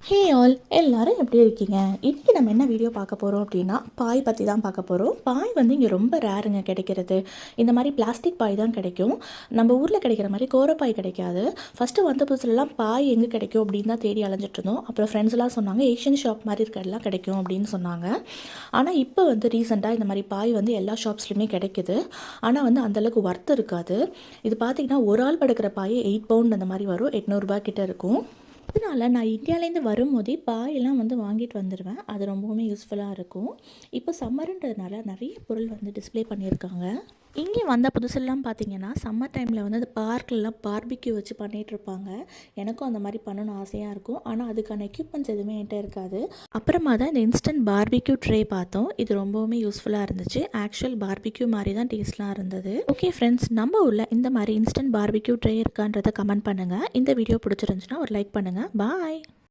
Hey all எல்லோரும் எப்படி இருக்கீங்க? இன்றைக்கி நம்ம என்ன வீடியோ பார்க்க போகிறோம் அப்படின்னா பாய் பற்றி தான் பார்க்க போகிறோம். பாய் வந்து இங்கே ரொம்ப ரேருங்க கிடைக்கிறது. இந்த மாதிரி பிளாஸ்டிக் பாய் தான் கிடைக்கும். நம்ம ஊரில் கிடைக்கிற மாதிரி கோரப்பாய் கிடைக்காது. ஃபஸ்ட்டு வந்த புதுசுலலாம் பாய் எங்கே கிடைக்கும் அப்படின்னு தான் தேடி அலைஞ்சிட்டு இருந்தோம். அப்புறம் ஃப்ரெண்ட்ஸ்லாம் சொன்னாங்க ஏஷியன் ஷாப் மாதிரி இருக்கிறதெல்லாம் கிடைக்கும் அப்படின்னு சொன்னாங்க. ஆனால் இப்போ வந்து ரீசெண்டாக இந்த மாதிரி பாய் வந்து எல்லா ஷாப்ஸ்லையுமே கிடைக்கிது. ஆனால் வந்து அந்தளவுக்கு ஒர்த் இருக்காது. இது பார்த்திங்கன்னா ஒரு ஆள் படுக்கிற பாய் 8 பவுண்ட் அந்த மாதிரி வரும். 800 ரூபா கிட்டே இருக்கும். அதனால் நான் இந்தியாவிலேருந்து வரும்போதே பாயெல்லாம் வந்து வாங்கிட்டு வந்துடுவேன். அது ரொம்பவுமே யூஸ்ஃபுல்லாக இருக்கும். இப்போ சம்மருன்றதுனால நிறைய பொருள் வந்து டிஸ்ப்ளே பண்ணியிருக்காங்க. இங்கே வந்த புதுசுலாம் பார்த்திங்கன்னா சம்மர் டைமில் வந்து அந்த பார்க்லலாம் பார்பிக்யூ வச்சு பண்ணிகிட்ருப்பாங்க. எனக்கும் அந்த மாதிரி பண்ணணும்னு ஆசையாக இருக்கும். ஆனால் அதுக்கான எக்யூப்மெண்ட்ஸ் எதுவுமே என்கிட்ட இருக்காது. அப்புறமா தான் இந்த இன்ஸ்டன்ட் பார்பிக்யூ ட்ரே பார்த்தோம். இது ரொம்பவுமே யூஸ்ஃபுல்லாக இருந்துச்சு. ஆக்சுவல் பார்பிக்யூ மாதிரி தான் டேஸ்ட்லாம் இருந்தது. ஓகே ஃப்ரெண்ட்ஸ், நம்ம ஊரில் இந்த மாதிரி இன்ஸ்டன்ட் பார்பிக்யூ ட்ரே இருக்கான்றதை கமெண்ட் பண்ணுங்கள். இந்த வீடியோ பிடிச்சிருந்துச்சுன்னா ஒரு லைக் பண்ணுங்கள். பாய்.